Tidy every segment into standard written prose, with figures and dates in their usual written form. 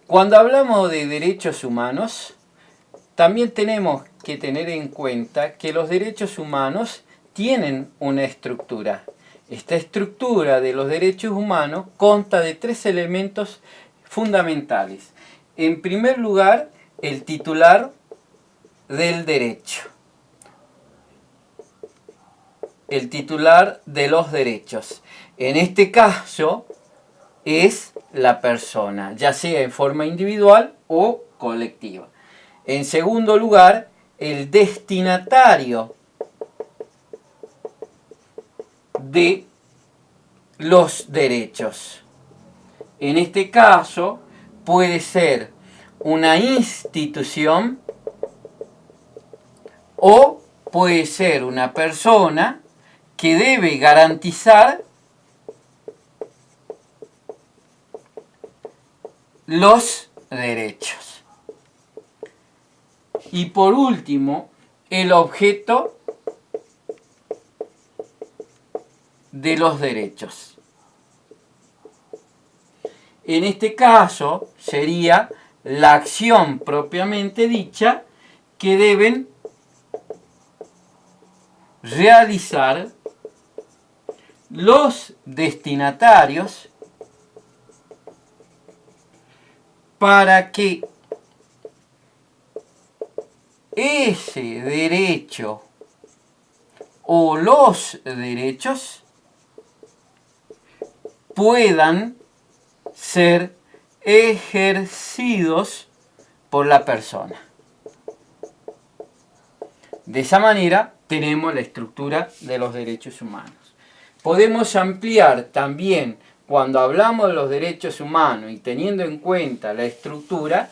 Cuando hablamos de derechos humanos, también tenemos que tener en cuenta que los derechos humanos tienen una estructura. Esta estructura de los derechos humanos consta de tres elementos fundamentales. En primer lugar, el titular del derecho. El titular de los derechos. En este caso es la persona, ya sea en forma individual o colectiva. En segundo lugar, el destinatario de los derechos. En este caso puede ser una institución o puede ser una persona que debe garantizar los derechos. Y por último, el objeto de los derechos. En este caso sería la acción propiamente dicha que deben realizar los destinatarios para que ese derecho o los derechos puedan ser ejercidos por la persona. De esa manera tenemos la estructura de los derechos humanos. Podemos ampliar también, cuando hablamos de los derechos humanos y teniendo en cuenta la estructura,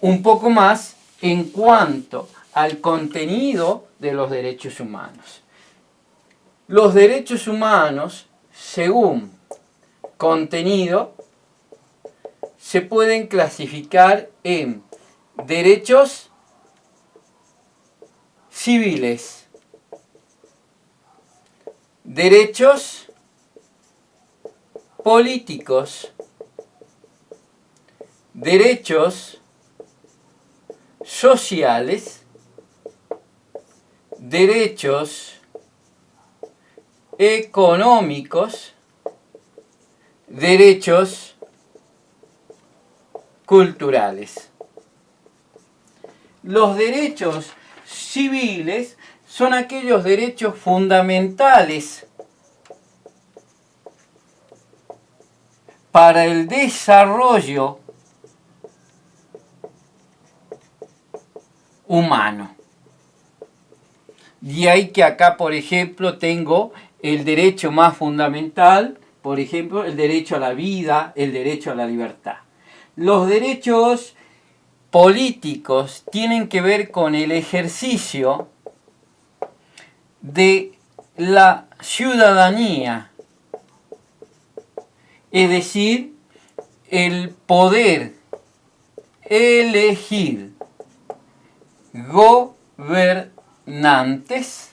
un poco más en cuanto al contenido de los derechos humanos. Los derechos humanos, según contenido, se pueden clasificar en derechos civiles, derechos políticos, derechos sociales, derechos económicos, derechos culturales. Los derechos civiles son aquellos derechos fundamentales para el desarrollo humano. De ahí que acá, por ejemplo, tengo el derecho más fundamental, por ejemplo, el derecho a la vida, el derecho a la libertad. Los derechos políticos tienen que ver con el ejercicio de la ciudadanía, es decir, el poder elegir gobernantes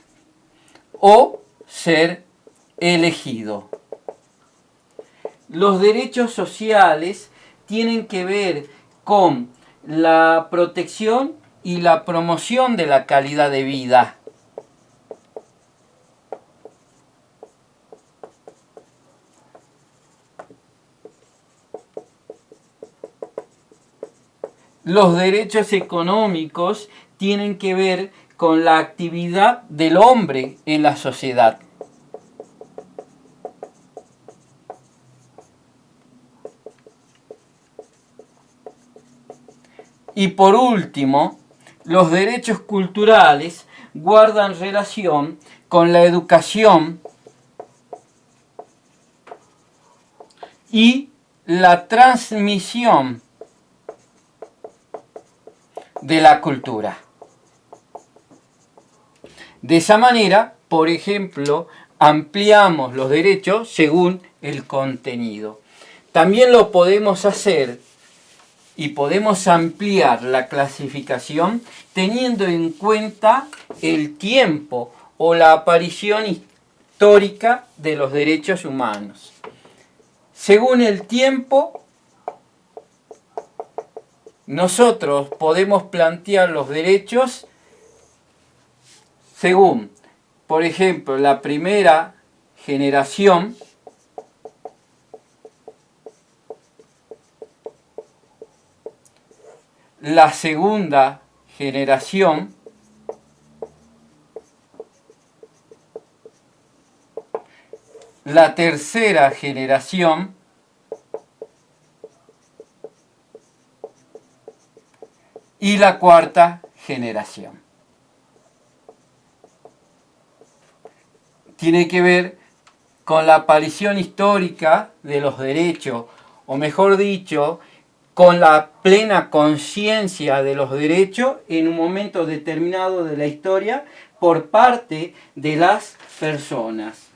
o ser elegido. Los derechos sociales tienen que ver con la protección y la promoción de la calidad de vida. Los derechos económicos tienen que ver con la actividad del hombre en la sociedad. Y por último, los derechos culturales guardan relación con la educación y la transmisión de la cultura. De esa manera, por ejemplo, ampliamos los derechos según el contenido. También lo podemos hacer y podemos ampliar la clasificación teniendo en cuenta el tiempo o la aparición histórica de los derechos humanos. Según el tiempo, nosotros podemos plantear los derechos según, por ejemplo, la primera generación, la segunda generación, la tercera generación y la cuarta generación. Tiene que ver con la aparición histórica de los derechos, o mejor dicho, con la plena conciencia de los derechos en un momento determinado de la historia por parte de las personas.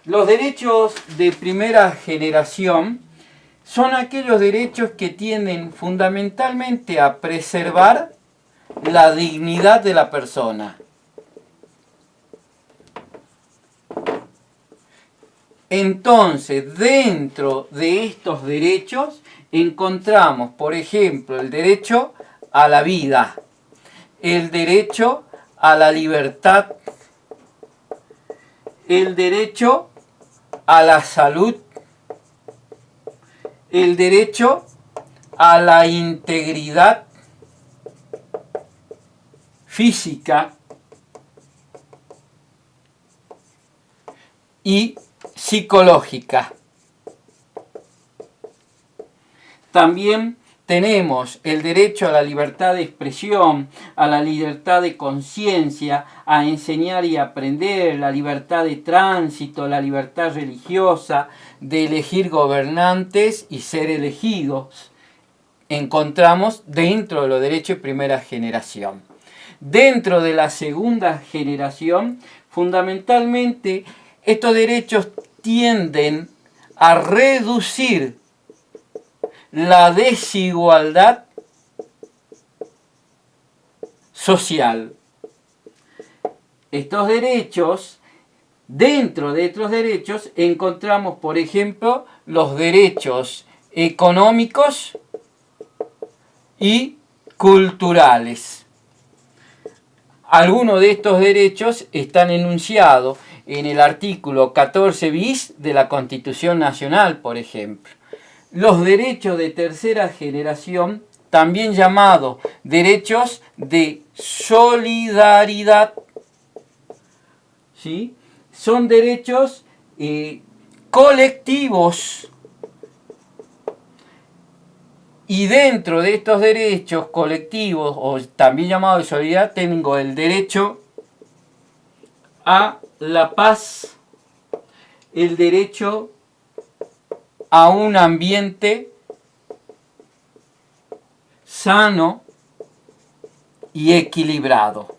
Los derechos de primera generación son aquellos derechos que tienden fundamentalmente a preservar la dignidad de la persona. Entonces, dentro de estos derechos encontramos, por ejemplo, el derecho a la vida, el derecho a la libertad, el derecho a la salud, el derecho a la integridad física y psicológica. También tenemos el derecho a la libertad de expresión, a la libertad de conciencia, a enseñar y aprender, la libertad de tránsito, la libertad religiosa, de elegir gobernantes y ser elegidos. Encontramos dentro de los derechos de primera generación. Dentro de la segunda generación, fundamentalmente, estos derechos tienden a reducir la desigualdad social. Estos derechos, dentro de estos derechos, encontramos, por ejemplo, los derechos económicos y culturales. Algunos de estos derechos están enunciados en el artículo 14 bis de la Constitución Nacional, por ejemplo. Los derechos de tercera generación, también llamados derechos de solidaridad, ¿sí? Son derechos colectivos. Y dentro de estos derechos colectivos, o también llamados de solidaridad, tengo el derecho a la paz, el derecho a un ambiente sano y equilibrado.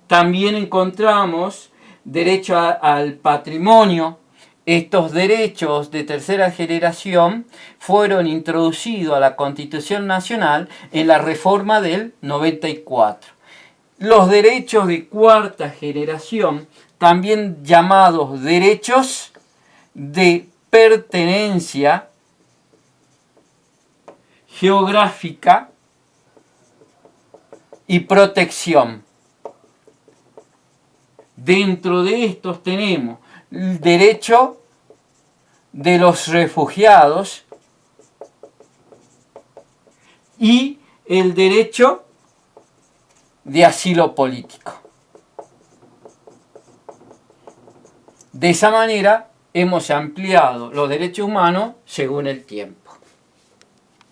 También encontramos derecho al patrimonio. Estos derechos de tercera generación fueron introducidos a la Constitución Nacional en la reforma del 94. Los derechos de cuarta generación, también llamados derechos de pertenencia geográfica y protección. Dentro de estos tenemos el derecho de los refugiados y el derecho de asilo político. De esa manera hemos ampliado los derechos humanos según el tiempo.